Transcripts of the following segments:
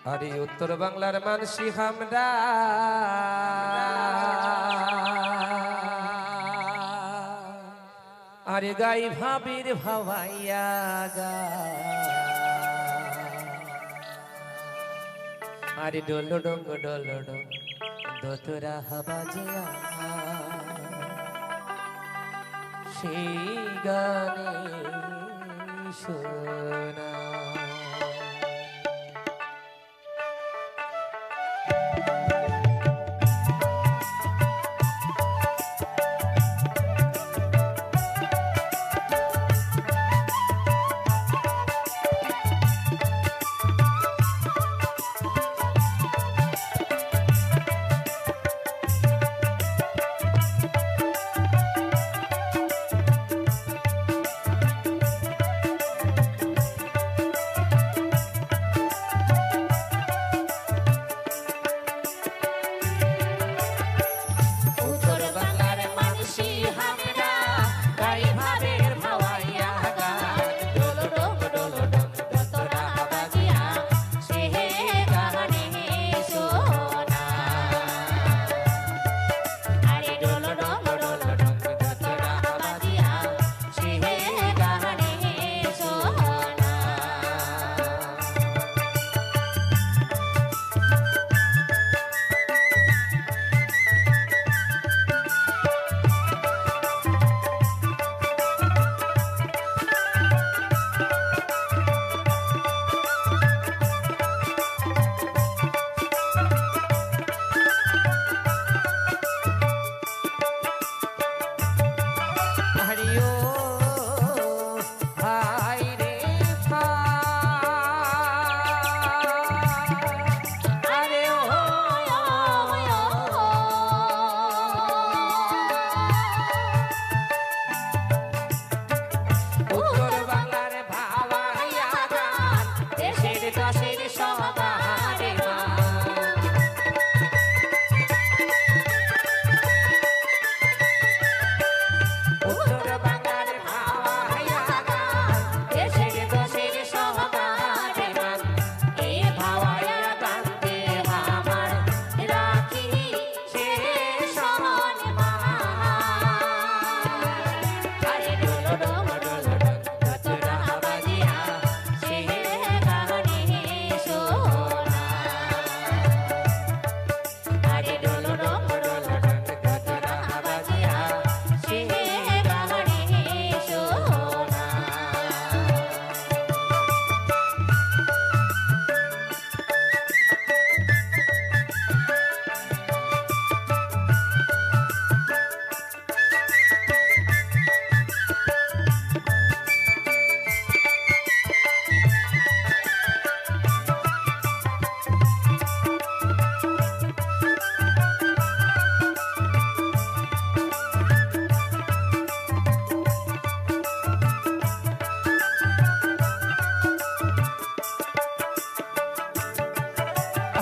আরে উত্তর বাংলার মানসি আমরা আরে গাই ভাবির ভাবাইয়া গা আরে ডোলো ডঙ্গ দোতরা হাবাজিয়া সেই গানে শোনা हरियो भाई रे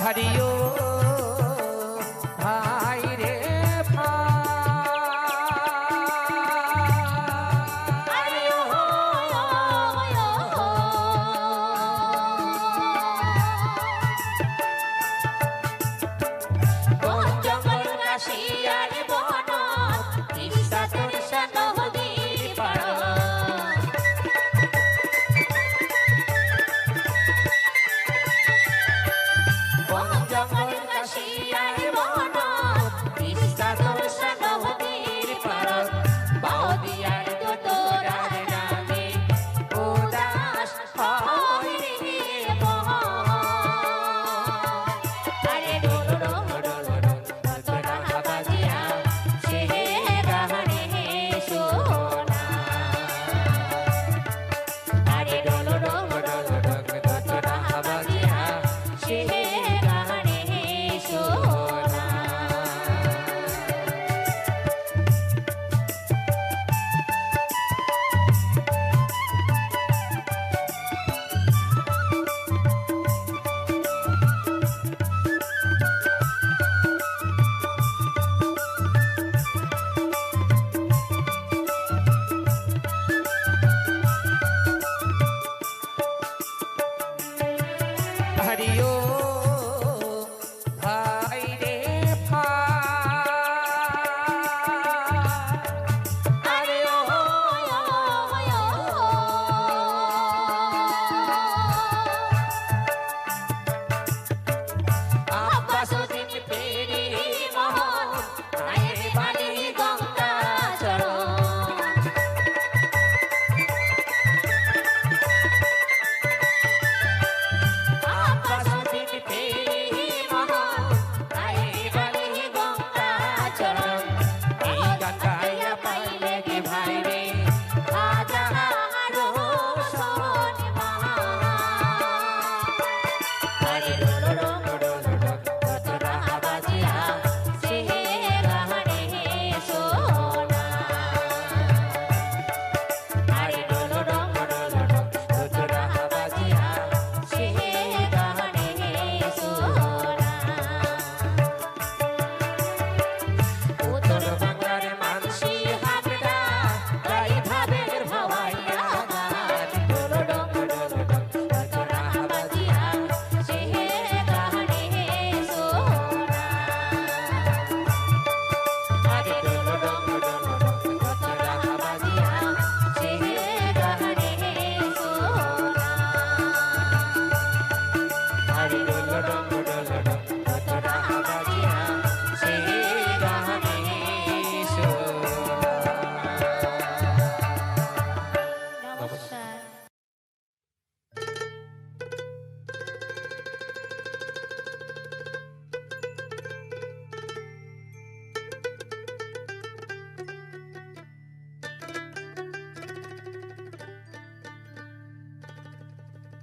हरियो जंगल काशियार बन किस्सा तोर नदीर पार जंगल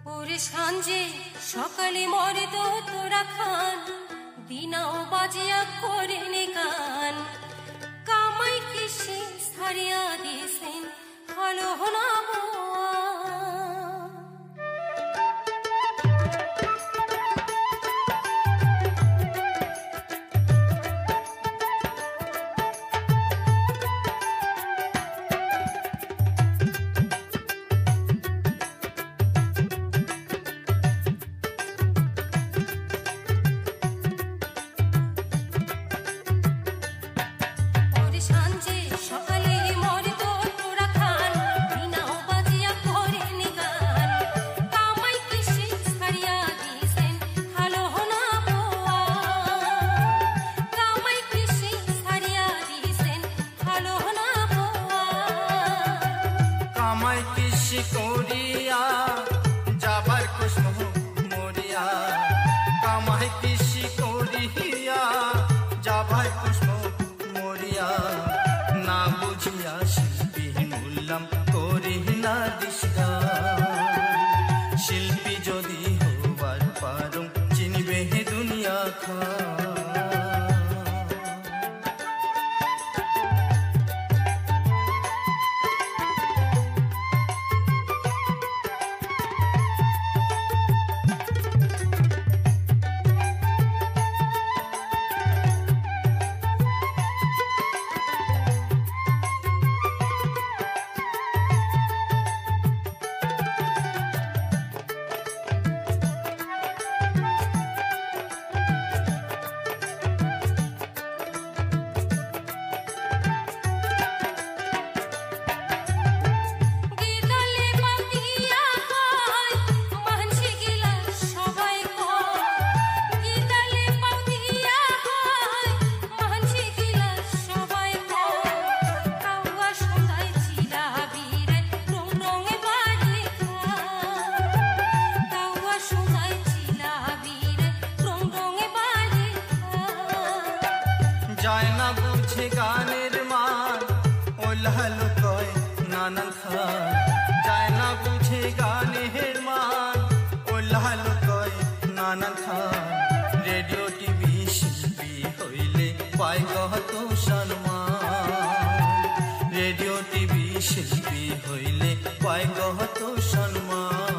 ওরে সাঞ্জে সকালে মরে তো তোরা খান দিনাও বাজিয়া করে নে গান কামাই কৃষি সারিয়া দিয়েছেন হলো না করিয়া যাবার কুষ্ম মরিয়া কামাই কৃষি করিয়া যাবার কুষ্ম মরিয়া না বুঝিয়া শিল্পী মূল্যাম করি না দিশা শিল্পী যদি হবার পারো চিনবে দুনিয়া খা যায় না বুঝে গানের মান ওলাল কয় নানান খান যায় না বুঝে গানের মান ওলাল কয় নানান খান রেডিও টিভি শিল্পী হইলে পায় কত সম্মান রেডিও টিভি শিল্পী হইলে পায় কত সম্মান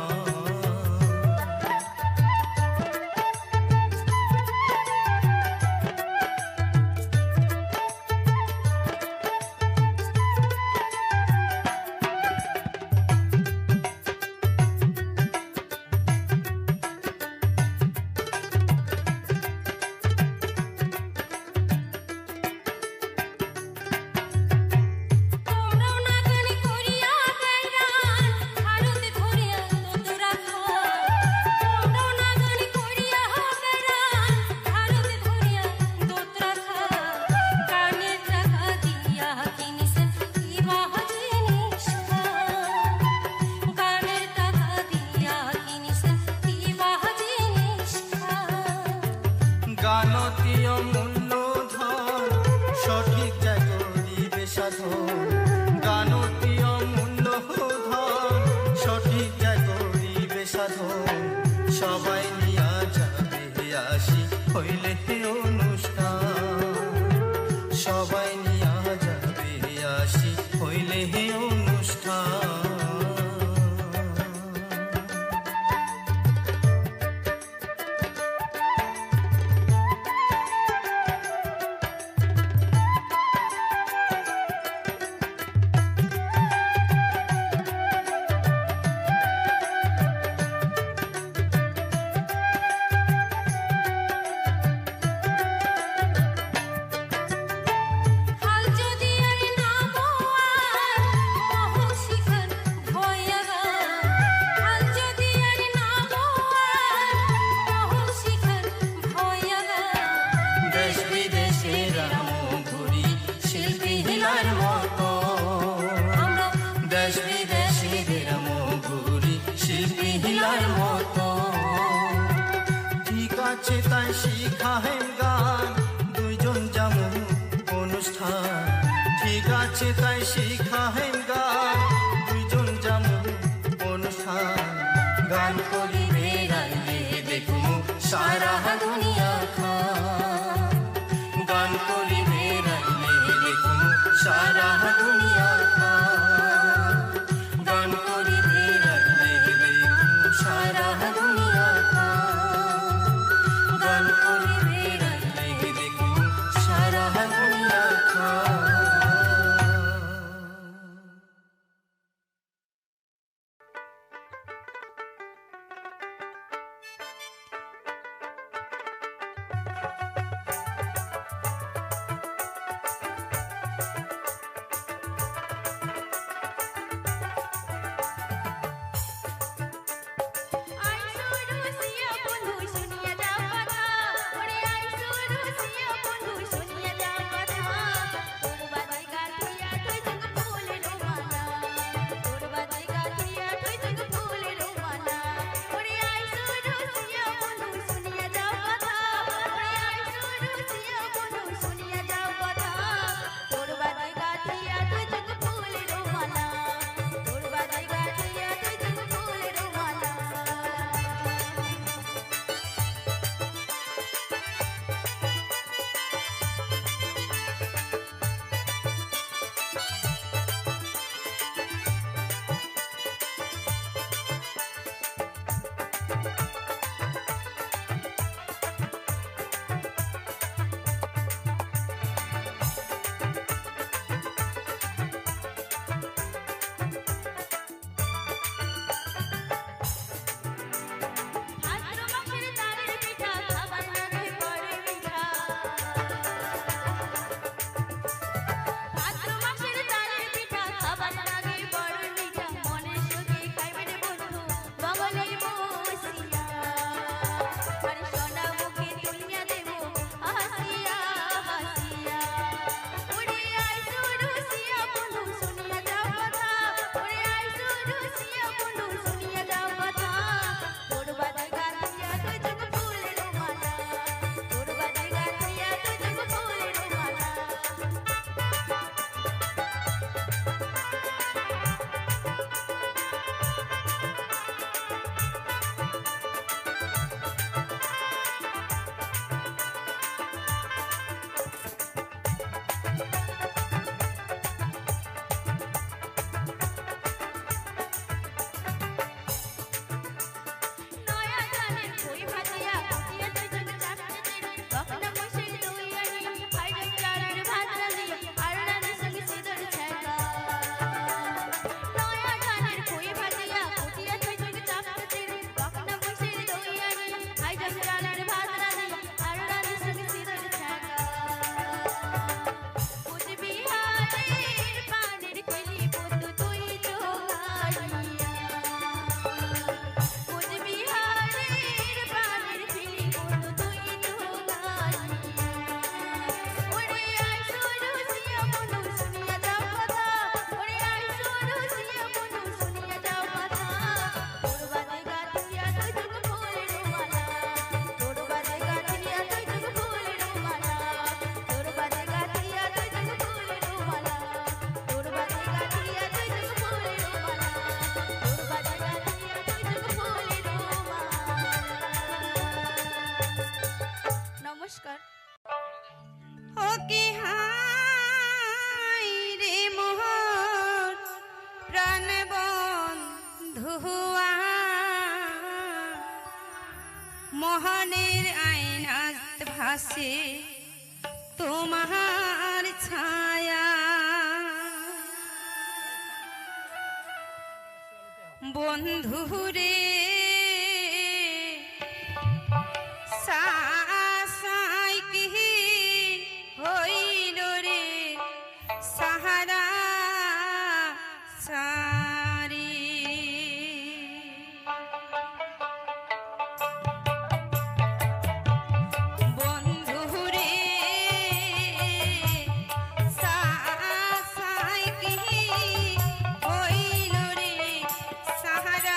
গানতীয় মূল্যধন সঠিক জায়গা দিবে সাধন গানতীয় মূল্যধন সঠিক জায়গা দিবে সাধন সবাই নিয়া যাবে আসি হইলে অনুষ্ঠান সবাই নিয়া যাবে আসি হইলে অনুষ্ঠান তাই শিখাহেন গান দুইজন যাবো অনুষ্ঠান ঠিক আছে তাই শিখাহেন গান দুইজন যাবো অনুষ্ঠান গান করি বেড়াইলে দেখমু সারা দুনিয়া খান গান করি বেড়াইলে দেখমু সারা দুনিয়া খান গান করি বেড়াইলে দেখমু সারা দুনিয়া খান গান করি বেড়াইলে দেখমু সারা দুনিয়া খান মোহনের আয়নাত ভাসে তোমার ছায়া, বন্ধুরে সাই কি হইল রে সাহারা সারি। বন্ধুরে সাই কি হইল রে সাহারা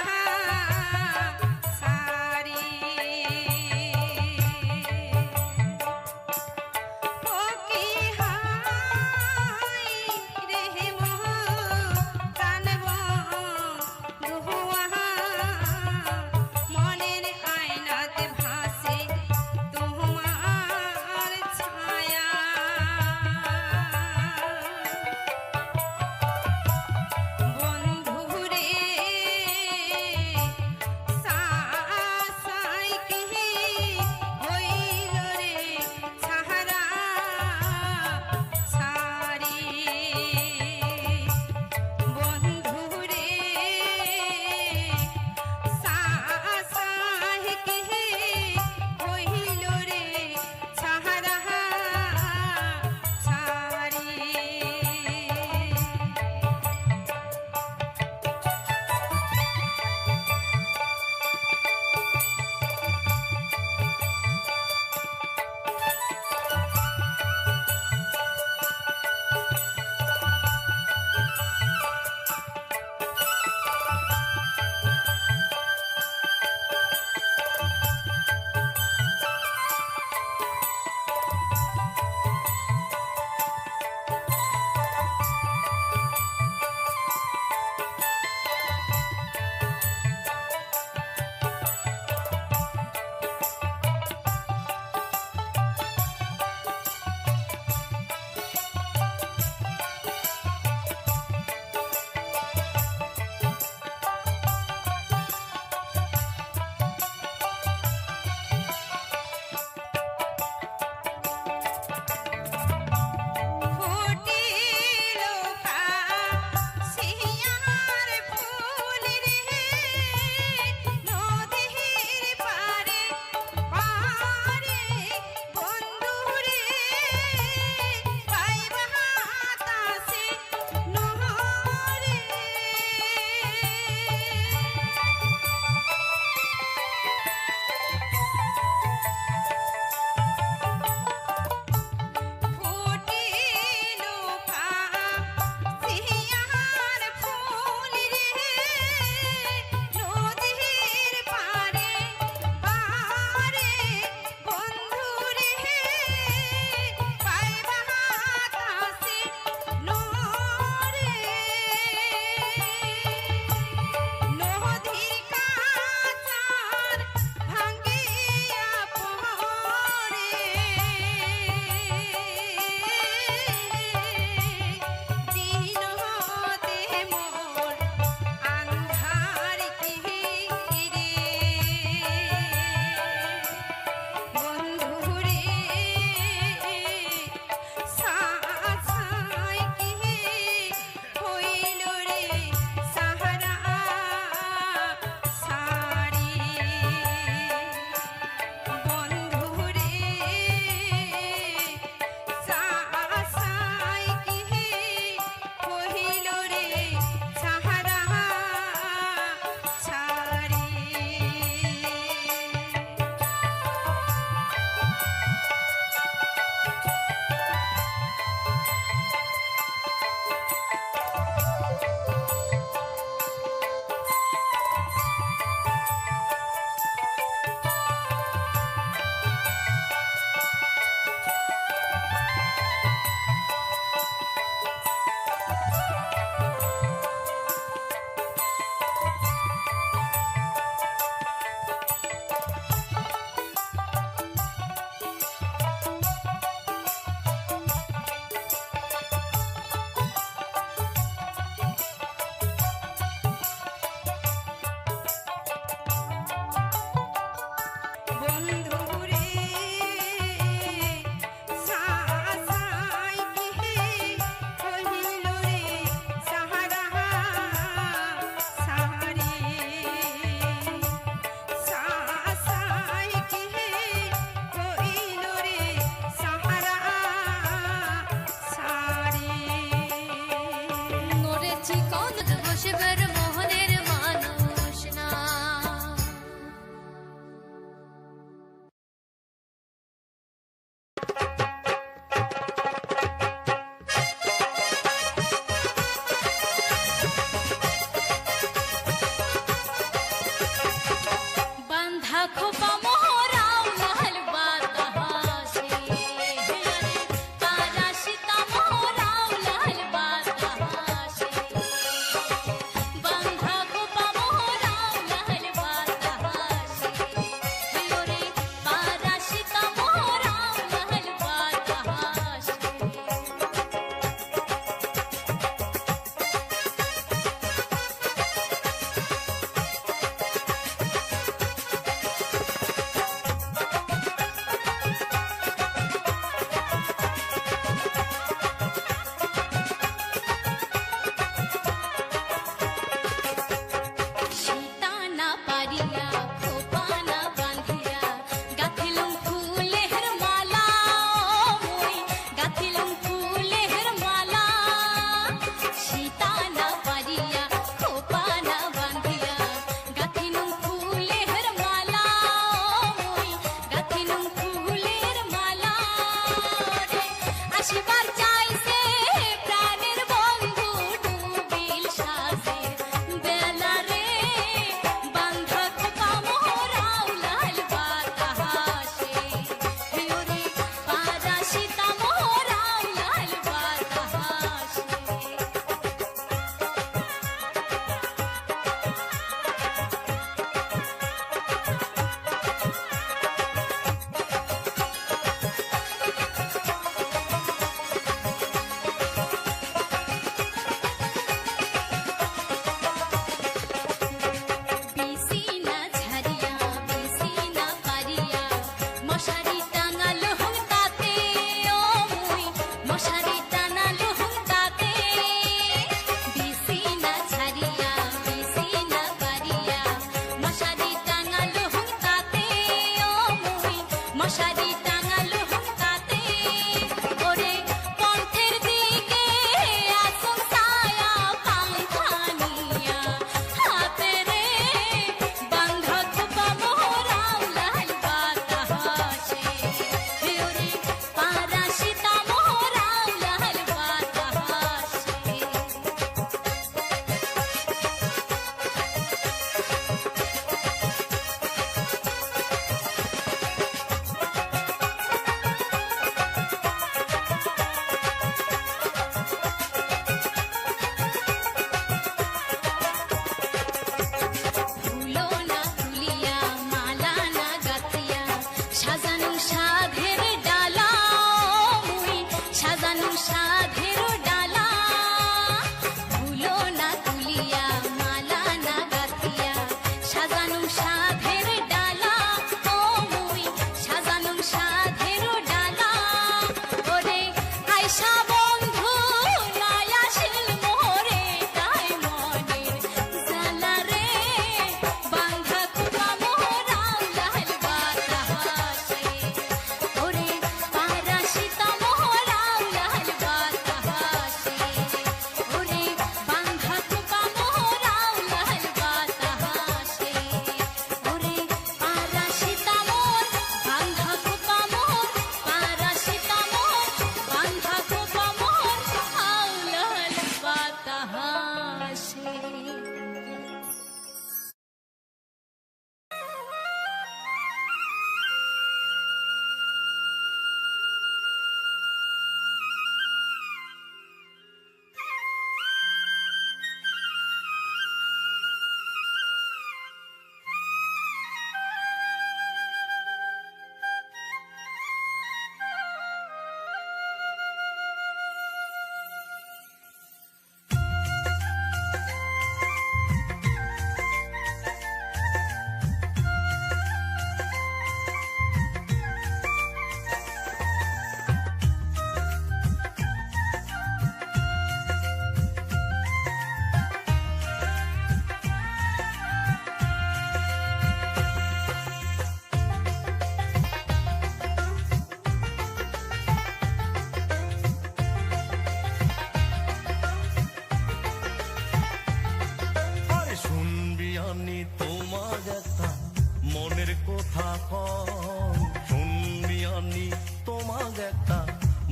মনের কথা কম শুনবি আনি তোমাক একটা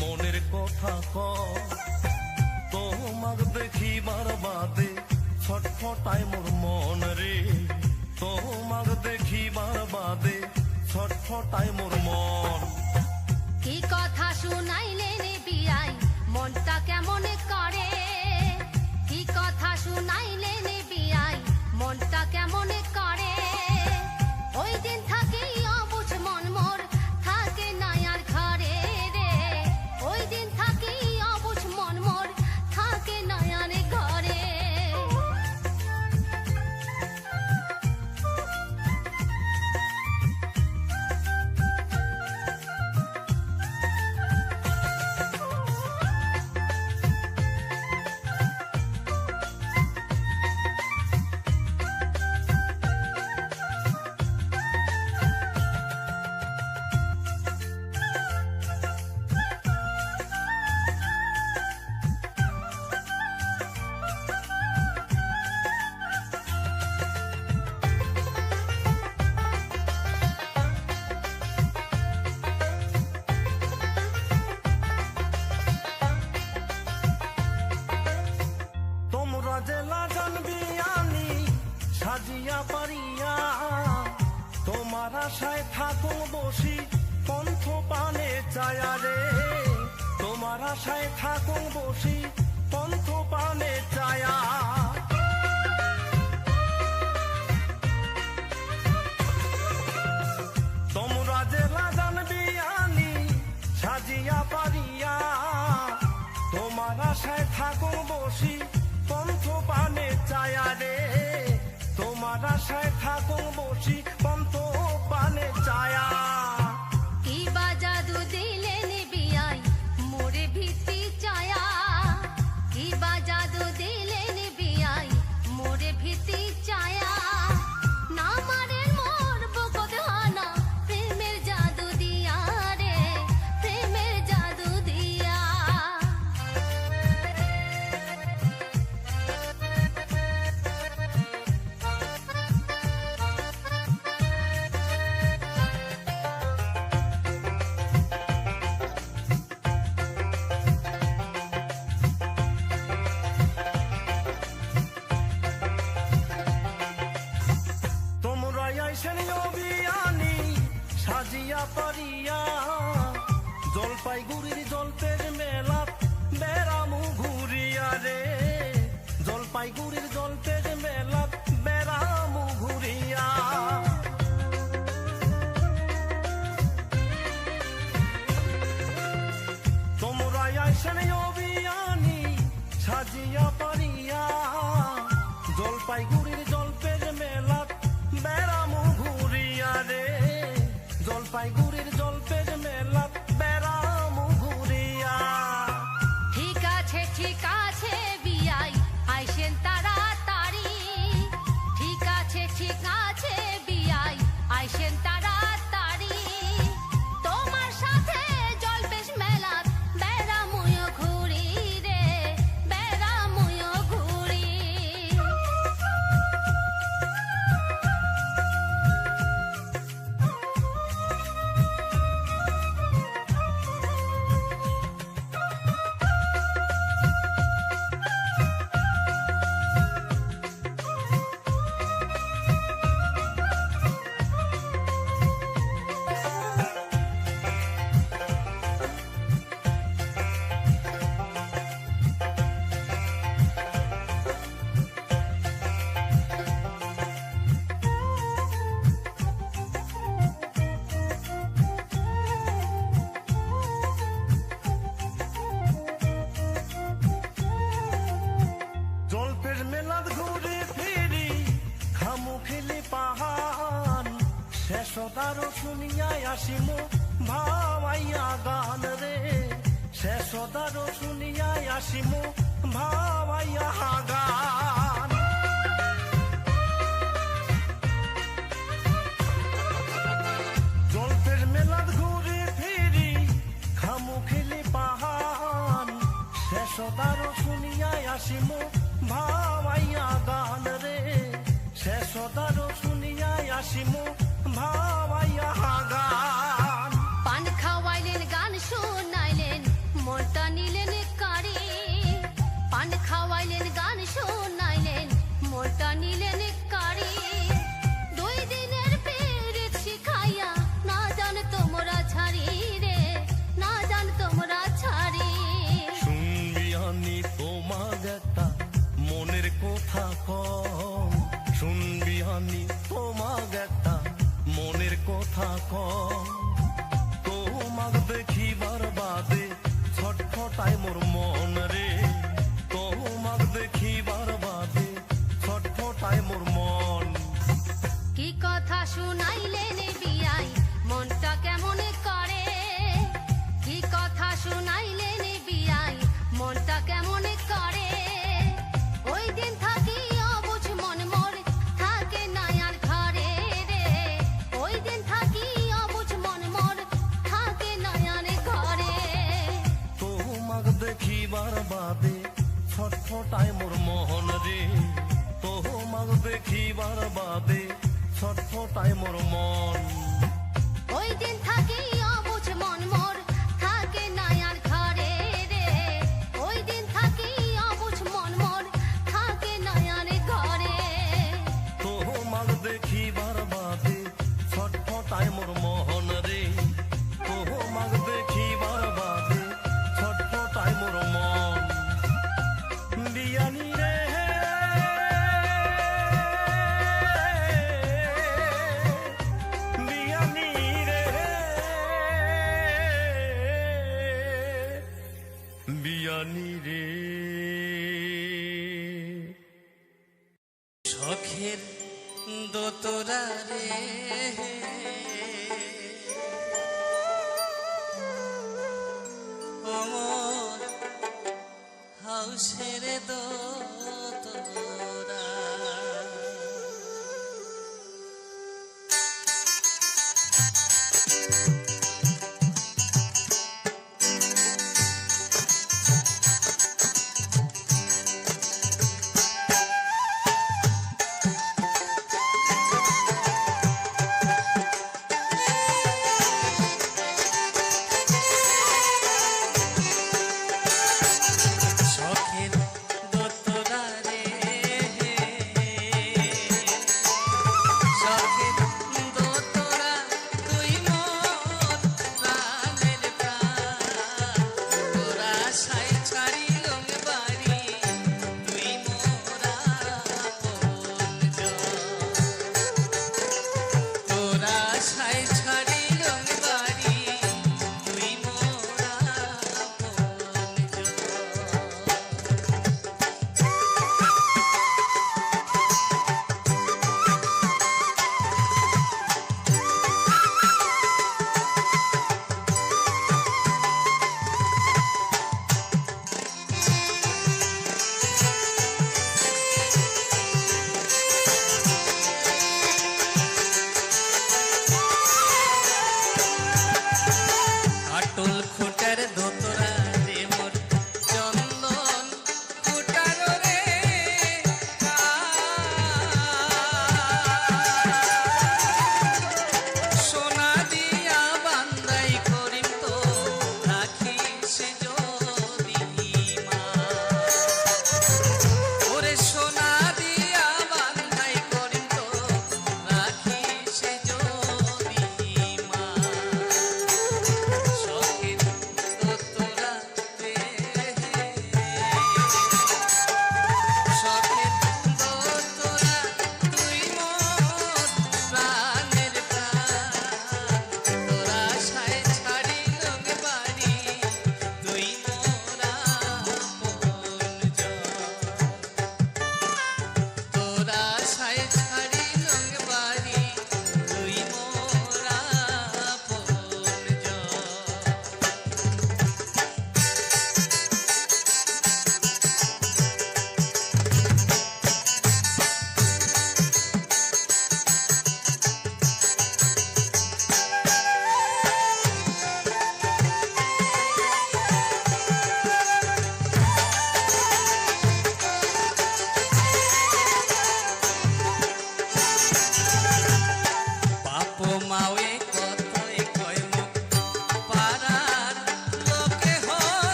মনের কথা কম তোমাক দেখিবার বাদে ছটফটায় মোর মন রে তোমাক দেখিবার বাদে ছটফটায় মোর মন কি কথা শুনাইলে বিয়াই মনটা কেমন করে কি কথা শুনাইলে বিয়াই মনটা কেমন করে ওই দিন থাকি অবুঝ মন মোর থাকে নাই আর ঘরে রে ওই দিন থাকি অবুঝ মন মোর থাকে নাই আর ঘরে তোমরা জেলা জানবি আনি সাজিয়া পারিয়া তোমার আশায় থাকো বসি পন্থ পানে চায়া রে তোমার আশায় থাকো বসি পন্থ পানে চায়া তোমরা জেলা জানবি আনি সাজিয়া পারিয়া তোমার আশায় থাকো বসি পন্থ পানে চায়া রে তোমার আশায় থাকো বসি পন্থ পানে চায়া কি বা জাদু দিলেন বিয়াই মোরে ভিত্তি চায়া কি বা জাদু দিলেন বিয়াই মোরে ভিত্তি চায়া না মারের মোর বকত হানা প্রেমের জাদু দিয়া রে প্রেমের জাদু দিয়া তোমরা আইসেন অভিয়ানি সাজিয়া পারিয়া জলপাইগুড়ির জলপের মেলাত বেড়ামু ঘুরিয়া রে জলপাইগুড়ির জলপের মেলাত বেড়ামু ঘুরিয়া তোমরা আইসেন অভিয়ানি সাজিয়া পারিয়া জলপাইগুড়ির জলপের মেলাত বেড়ামু ঘুরিয়া রে জলপাইগুড়ির জলপের মেলাত বেড়ামু ঘুরিয়া ঠিক আছে বিয়াই আইসেন তাড়াতাড়ি ঠিক আছে বিয়াই আইসেন তাড়াতাড়ি তোমার সাথে জলপেশ মেলাত বেড়ামুয় ঘুরি রে বেড়ামুয় ঘুরি জলপের মেলাত ঘুরে ফিরি খামু খেলে পাহান শেষদারও শুনিয়াই আসিমু ভাবাইয়া গান রে শেষদারও শুনিয়াই আসিমু ভাবাইয়া গান জলপের মেলাত ঘুরে ফিরি খামু খেলে পাহান শেষদারও শুনিয়াই আসিমু ভাবাইয়া গান রে শেষদারও শুনিয়াই আসিমু কথা কম তোমাক দেখিবার বাদে ছটফটায় মোর মন রে তোমাক দেখিবার বাদে ছটফটায় মোর মন কি কথা শুনাইলেন বিয়াই মনটা কেমন করে কি কথা শুনাইলেন বিয়াই মনটা কেমন করে ওই দিন থাকি অবুঝ মন মোর থাকে না আর ঘরে রে ওই দিন থাকি অবুঝ মন মোর থাকে না আর ঘরে তোমাক দেখিবার বাদে ছটফটায় মোর মন রে তোমাক দেখিবার বাদে ছটফটায় মোর মন ওই দিন থাকি অবুঝ মন মোর থাকে না আর ঘরে রে ওই দিন থাকি অবুঝ মন মোর থাকে না আর ঘরে তোমাক দেখিবার বাদে ছটফটায় মোর মন রে তোমাক দেখিবার বাদে ছটফটায় মোর মন বিয়ানি রে বিয়ানি রে বিয়ানি রে শখের দোতরা রে ওমর হাউসের দোতরা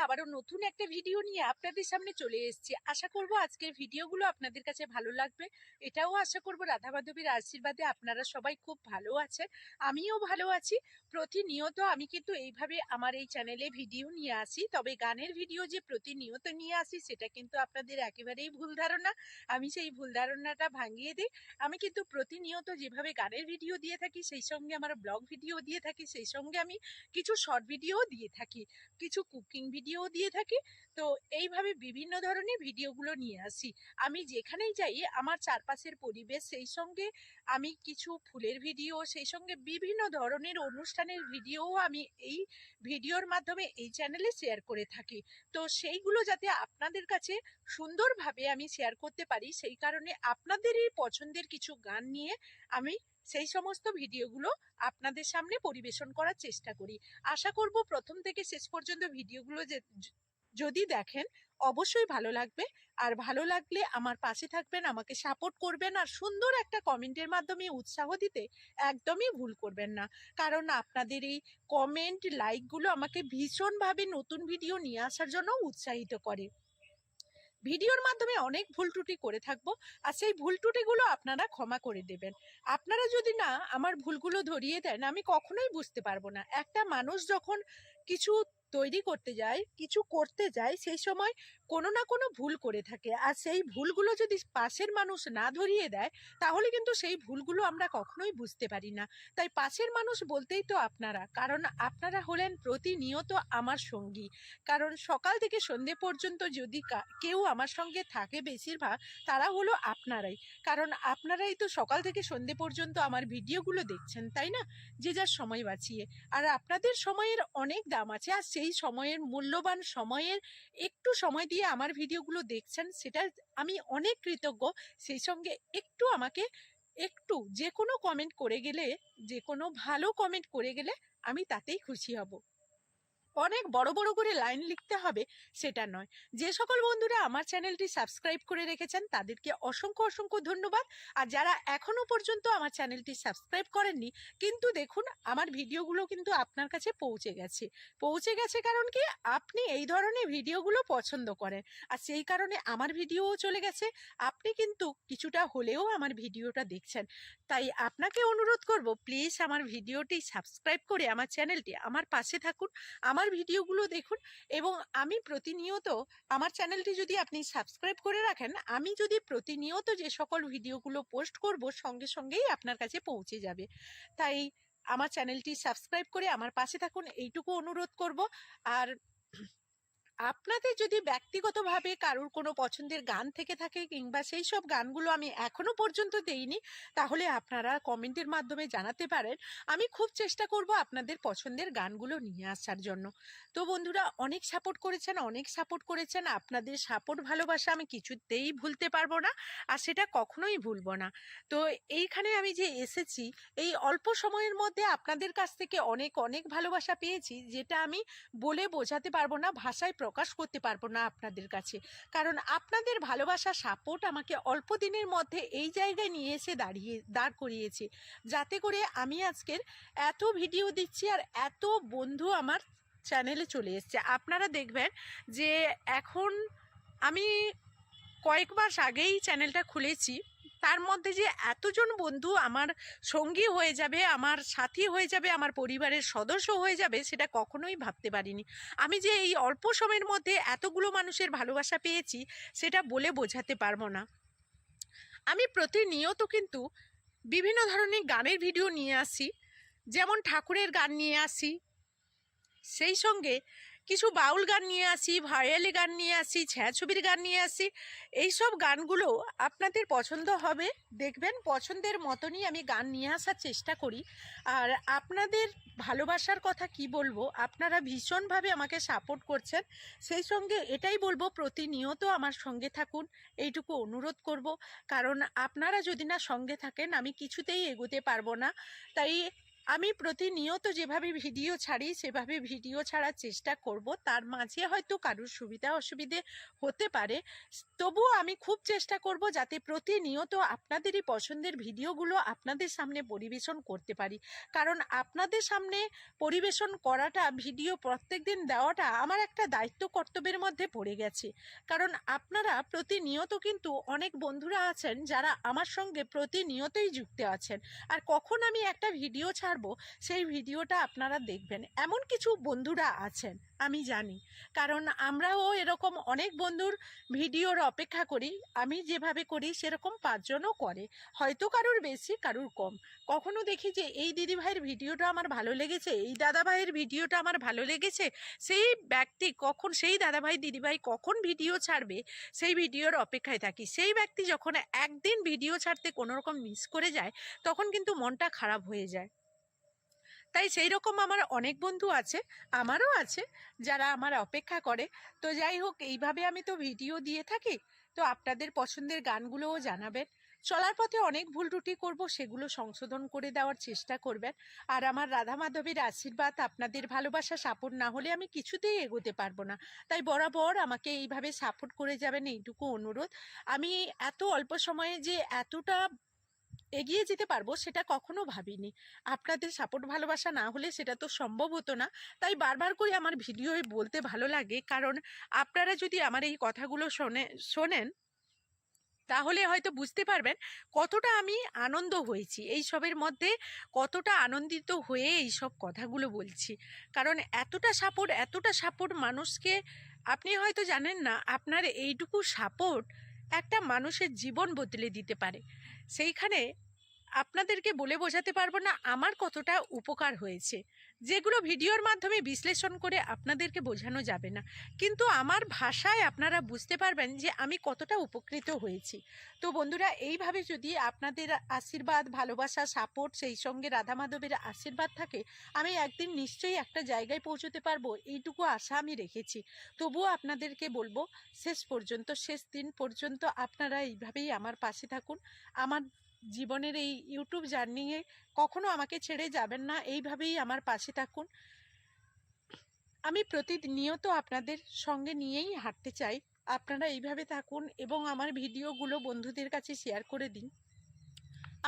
আবারও নতুন একটা ভিডিও নিয়ে আপনাদের সামনে চলে এসেছি। আশা করব আজকের ভিডিওগুলো আপনাদের কাছে ভালো লাগবে। এটাও আশা করব রাধা মাধবীর আশীর্বাদে আপনারা সবাই খুব ভালো আছেন, আমিও ভালো আছি। প্রতিনিয়ত আমি কিন্তু এইভাবে আমার এই চ্যানেলে ভিডিও নিয়ে আসি, তবে গানের ভিডিও যে প্রতিনিয়ত নিয়ে আসি সেটা কিন্তু আপনাদের একেবারেই ভুল ধারণা। আমি সেই ভুল ধারণাটা ভাঙিয়ে দিই। আমি কিন্তু প্রতিনিয়ত যেভাবে গানের ভিডিও দিয়ে থাকি, সেই সঙ্গে আমার ব্লগ ভিডিও দিয়ে থাকি, সেই সঙ্গে আমি কিছু শর্ট ভিডিও দিয়ে থাকি, কিছু কুকিং ভিডিও দিয়ে থাকি। তো এইভাবে বিভিন্ন ধরনের ভিডিওগুলো নিয়ে আসি। আমি যেখানেই যাই আমার চারপাশের পরিবেশ, সেই সঙ্গে আমি কিছু ফুলের ভিডিও, সেই সঙ্গে বিভিন্ন ধরনের অনুষ্ঠানের ভিডিও আমি এই ভিডিওর মাধ্যমে এই চ্যানেলে শেয়ার করে থাকি। তো সেইগুলো যাতে আপনাদের কাছে সুন্দরভাবে আমি শেয়ার করতে পারি, সেই কারণে আপনাদেরই পছন্দের কিছু গান নিয়ে আমি সেই সমস্ত ভিডিওগুলো আপনাদের সামনে পরিবেশন করার চেষ্টা করি। আশা করব প্রথম থেকে শেষ পর্যন্ত ভিডিওগুলো যদি দেখেন অবশ্যই ভালো লাগবে। আর ভালো লাগলে আমার পাশে থাকবেন, আমাকে সাপোর্ট করবেন, আর সুন্দর একটা কমেন্টের মাধ্যমে উৎসাহ দিতে একদমই ভুল করবেন না। কারণ আপনাদের এই কমেন্ট, লাইকগুলো আমাকে ভীষণভাবে নতুন ভিডিও নিয়ে আসার জন্য উৎসাহিত করে। ভিডিওর মাধ্যমে অনেক ভুল ত্রুটি করে থাকবো, আর সেই ভুল ত্রুটিগুলো আপনারা ক্ষমা করে দেবেন। আপনারা যদি না আমার ভুলগুলো ধরিয়ে দেন, আমি কখনোই বুঝতে পারবো না। একটা মানুষ যখন কিছু তৈরি করতে যায়, কিছু করতে যায়, সেই সময় কোনো না কোনো ভুল করে থাকে, আর সেই ভুলগুলো যদি পাশের মানুষ না ধরিয়ে দেয়, তাহলে কিন্তু সেই ভুলগুলো আমরা কখনোই বুঝতে পারি না। তাই পাশের মানুষ বলতেই তো আপনারা, কারণ আপনারা হলেন প্রতিনিয়ত আমার সঙ্গী। কারণ সকাল থেকে সন্ধে পর্যন্ত যদি কেউ আমার সঙ্গে থাকে, বেশিরভাগ তারা হলো আপনারাই। কারণ আপনারাই তো সকাল থেকে সন্ধে পর্যন্ত আমার ভিডিওগুলো দেখছেন, তাই না? যে যার সময় বাঁচিয়ে। আর আপনাদের সময়ের অনেক দাম আছে, আর সেই সময়ের, মূল্যবান সময়ের একটু সময় দিয়ে আমার ভিডিওগুলো দেখছেন, সেটা আমি অনেক কৃতজ্ঞ। সেই সঙ্গে একটু আমাকে একটু যে কোনো কমেন্ট করে গেলে, যে কোনো ভালো কমেন্ট করে গেলে আমি তাতেই খুশি হব। অনেক বড় বড় করে লাইন লিখতে হবে সেটা নয়। যে সকল বন্ধুরা আমার চ্যানেলটি সাবস্ক্রাইব করে রেখেছেন তাদেরকে অসংখ্য অসংখ্য ধন্যবাদ। আর যারা এখনো পর্যন্ত আমার চ্যানেলটি সাবস্ক্রাইব করেননি, কিন্তু দেখুন আমার ভিডিওগুলো কিন্তু আপনার কাছে পৌঁছে গেছে কারণ কি, আপনি এই ধরনের ভিডিওগুলো পছন্দ করেন, আর সেই কারণে আমার ভিডিওও চলে গেছে। আপনি কিন্তু কিছুটা হলেও আমার ভিডিওটা দেখছেন। তাই আপনাকে অনুরোধ করব, প্লিজ আমার ভিডিওটি সাবস্ক্রাইব করে আমার চ্যানেলটি, আমার পাশে থাকুন, আমার ভিডিওগুলো দেখুন। এবং আমি প্রতিনিয়ত আমার চ্যানেলটি যদি আপনি সাবস্ক্রাইব করে রাখেন, আমি যদি প্রতিনিয়ত যে সকল ভিডিওগুলো পোস্ট করব, সঙ্গে সঙ্গেই আপনার কাছে পৌঁছে যাবে। তাই আমার চ্যানেলটি সাবস্ক্রাইব করে আমার পাশে থাকুন, এইটুকু অনুরোধ করব। আর আপনাদের যদি ব্যক্তিগতভাবে কারোর কোনো পছন্দের গান থেকে থাকে, কিংবা সেই সব গানগুলো আমি এখনো পর্যন্ত দেইনি, তাহলে আপনারা কমেন্টের মাধ্যমে জানাতে পারেন। আমি খুব চেষ্টা করব আপনাদের পছন্দের গানগুলো নিয়ে আসার জন্য। তো বন্ধুরা, অনেক সাপোর্ট করেছেন। আপনাদের সাপোর্ট, ভালোবাসা আমি কিছুতেই ভুলতে পারবো না, আর সেটা কখনোই ভুলবো না। তো এইখানে আমি যে এসেছি, এই অল্প সময়ের মধ্যে আপনাদের কাছ থেকে অনেক অনেক ভালোবাসা পেয়েছি, যেটা আমি বলে বোঝাতে পারবো না, ভাষায় প্রকাশ করতে পারবো না আপনাদের কাছে। কারণ আপনাদের ভালোবাসা, সাপোর্ট আমাকে অল্প দিনের মধ্যে এই জায়গায় নিয়ে এসে দাঁড় করিয়েছে, যাতে করে আমি আজকের এত ভিডিও দিচ্ছি, আর এত বন্ধু আমার চ্যানেলে চলে এসছে। আপনারা দেখবেন যে এখন আমি কয়েক মাস আগেই চ্যানেলটা খুলেছি, তার মধ্যে যে এতজন বন্ধু আমার সঙ্গী হয়ে যাবে, আমার সাথী হয়ে যাবে, আমার পরিবারের সদস্য হয়ে যাবে, সেটা কখনোই ভাবতে পারিনি। আমি যে এই অল্প সময়ের মধ্যে এতগুলো মানুষের ভালোবাসা পেয়েছি, সেটা বলে বোঝাতে পারবো না। আমি প্রতিনিয়ত কিন্তু বিভিন্ন ধরনের গানের ভিডিও নিয়ে আসি, যেমন ঠাকুরের গান নিয়ে আসি, সেই সঙ্গে কিছু বাউল গান নিয়ে আসি, ভাইরালি গান নিয়ে আসি, ছায়াছবির গান নিয়ে আসি। এইসব গানগুলো আপনাদের পছন্দ হবে, দেখবেন পছন্দের মতনই আমি গান নিয়ে আসার চেষ্টা করি। আর আপনাদের ভালোবাসার কথা কি বলবো, আপনারা ভীষণভাবে আমাকে সাপোর্ট করছেন। সেই সঙ্গে এটাই বলবো, প্রতিনিয়ত আমার সঙ্গে থাকুন, এইটুকু অনুরোধ করব। কারণ আপনারা যদি না সঙ্গে থাকেন, আমি কিছুতেই এগোতে পারবো না। তাই আমি প্রতিনিয়ত যেভাবে ভিডিও ছাড়ি সেভাবে ভিডিও ছাড়ার চেষ্টা করব। তার মাঝে হয়তো কারোর সুবিধা অসুবিধে হতে পারে, তবুও আমি খুব চেষ্টা করব যাতে প্রতিনিয়ত আপনাদেরই পছন্দের ভিডিওগুলো আপনাদের সামনে পরিবেশন করতে পারি। কারণ আপনাদের সামনে পরিবেশন করাটা, ভিডিও প্রত্যেক দিন দেওয়াটা আমার একটা দায়িত্ব কর্তব্যের মধ্যে পড়ে গেছে। কারণ আপনারা প্রতিনিয়ত কিন্তু অনেক বন্ধুরা আছেন যারা আমার সঙ্গে প্রতিনিয়তই যুক্ত আছেন, আর কখন আমি একটা ভিডিও ছাড়বো সেই ভিডিওটা আপনারা দেখবেন এমন কিছু বন্ধুরা আছেন আমি জানি। কারণ আমরাও এরকম অনেক বন্ধুর ভিডিওর অপেক্ষা করি, আমি যেভাবে করি সেরকম 5 জনও করে, হয়তো কারুর বেশি কারুর কম। কখনো দেখি যে এই দিদি ভাইয়ের ভিডিওটা আমার ভালো লেগেছে, এই দাদা ভাইয়ের ভিডিওটা আমার ভালো লেগেছে, সেই ব্যক্তি কখন, সেই দাদা ভাই দিদি ভাই কখন ভিডিও ছাড়বে সেই ভিডিওর অপেক্ষায় থাকি। সেই ব্যক্তি যখন একদিন ভিডিও ছাড়তে কোনো রকম মিস করে যায় তখন কিন্তু মনটা খারাপ হয়ে যায়। তাই সেই রকম আমার অনেক বন্ধু আছে, আমারও আছে যারা আমার অপেক্ষা করে। তো যাই হোক, এইভাবে আমি তো ভিডিও দিয়ে থাকি, তো আপনাদের পছন্দের গানগুলোও জানাবেন। চলার পথে অনেক ভুল ত্রুটি করব, সেগুলো সংশোধন করে দেওয়ার চেষ্টা করবেন। আর আমার রাধা মাধবের আশীর্বাদ, আপনাদের ভালোবাসা সাপোর্ট না হলে আমি কিছুতেই এগোতে পারবো না। তাই বরাবর আমাকে এইভাবে সাপোর্ট করে যাবেন, এইটুকু অনুরোধ। আমি এত অল্প সময়ে যে এতটা এগিয়ে যেতে পারবো সেটা কখনো ভাবিনি। আপনাদের সাপোর্ট ভালোবাসা না হলে সেটা তো সম্ভব হতো না। তাই বারবার করে আমার ভিডিওয় বলতে ভালো লাগে, কারণ আপনারা যদি আমার এই কথাগুলো শোনেন তাহলে হয়তো বুঝতে পারবেন কতটা আমি আনন্দ হয়েছি এই সবের মধ্যে, কতটা আনন্দিত হয়ে এই সব কথাগুলো বলছি। কারণ এতটা সাপোর্ট মানুষকে, আপনি হয়তো জানেন না, আপনার এইটুকু সাপোর্ট একটা মানুষের জীবন বদলে দিতে পারে। সেইখানে আপনাদেরকে বলে বোঝাতে পারবো না আমার কতটা উপকার হয়েছে, যেগুলো ভিডিওর মাধ্যমে বিশ্লেষণ করে আপনাদেরকে বোঝানো যাবে না, কিন্তু আমার ভাষায় আপনারা বুঝতে পারবেন যে আমি কতটা উপকৃত হয়েছি। তো বন্ধুরা, এইভাবে যদি আপনাদের আশীর্বাদ, ভালোবাসা, সাপোর্ট, সেই সঙ্গে রাধা মাধবের আশীর্বাদ থাকে, আমি একদিন নিশ্চয়ই একটা জায়গায় পৌঁছতে পারবো, এইটুকু আশা আমি রেখেছি। তবুও আপনাদেরকে বলবো, শেষ দিন পর্যন্ত আপনারা এইভাবেই আমার পাশে থাকুন। আমার জীবনের এই ইউটিউব জার্নিয়ে কখনো আমাকে ছেড়ে যাবেন না, এইভাবেই আমার পাশে থাকুন। আমি প্রতিনিয়ত আপনাদের সঙ্গে নিয়েই হাঁটতে চাই। আপনারা এইভাবে থাকুন এবং আমার ভিডিওগুলো বন্ধুদের কাছে শেয়ার করে দিন।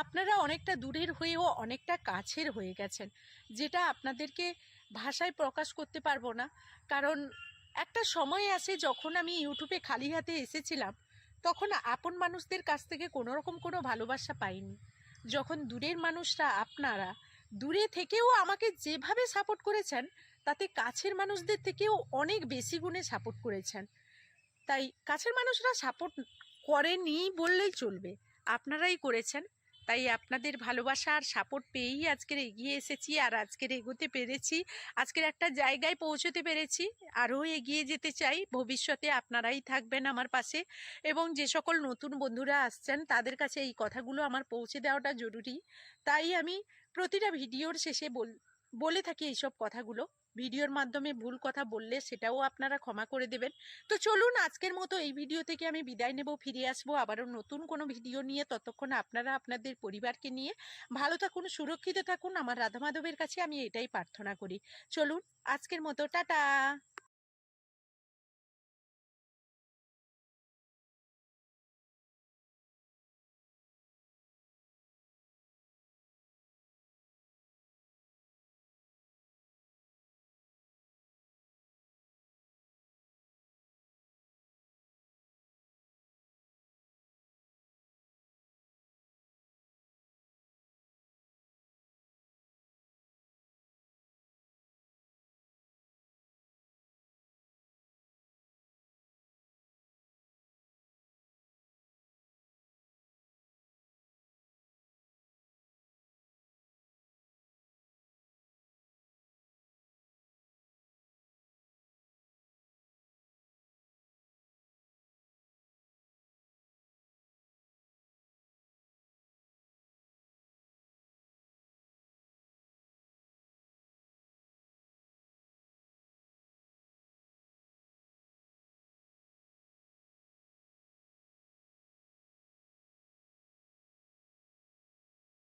আপনারা অনেকটা দূরের হয়েও অনেকটা কাছের হয়ে গেছেন, যেটা আপনাদেরকে ভাষায় প্রকাশ করতে পারবো না। কারণ একটা সময় আসে যখন আমি ইউটিউবে খালি হাতে এসেছিলাম, তখন আপন মানুষদের কাছ থেকে কোনো রকম কোনো ভালোবাসা পাইনি। যখন দূরের মানুষরা, আপনারা দূরে থেকেও আমাকে যেভাবে সাপোর্ট করেছেন, তাতে কাছের মানুষদের থেকেও অনেক বেশি গুণে সাপোর্ট করেছেন। তাই কাছের মানুষরা সাপোর্ট করেনি বললেই চলবে, আপনারাই করেছেন। তাই আপনাদের ভালোবাসা আর সাপোর্ট পেয়েই আজকের এগিয়ে এসেছি, আর আজকের এগোতে পেরেছি, আজকের একটা জায়গায় পৌঁছতে পেরেছি। আরও এগিয়ে যেতে চাই, ভবিষ্যতে আপনারাই থাকবেন আমার পাশে। এবং যে সকল নতুন বন্ধুরা আসছেন তাদের কাছে এই কথাগুলো আমার পৌঁছে দেওয়াটা জরুরি। তাই আমি প্রতিটা ভিডিওর শেষে বলে থাকি এইসব কথাগুলো। ভিডিওর মাধ্যমে ভুল কথা বললে সেটাও আপনারা ক্ষমা করে দেবেন। তো চলুন, আজকের মতো এই ভিডিও থেকে আমি বিদায় নেব, ফিরে আসবো আবারও নতুন কোনো ভিডিও নিয়ে। ততক্ষণ আপনারা আপনাদের পরিবারকে নিয়ে ভালো থাকুন, সুরক্ষিত থাকুন, আমার রাধা মাধবের কাছে আমি এটাই প্রার্থনা করি। চলুন, আজকের মতো টাটা।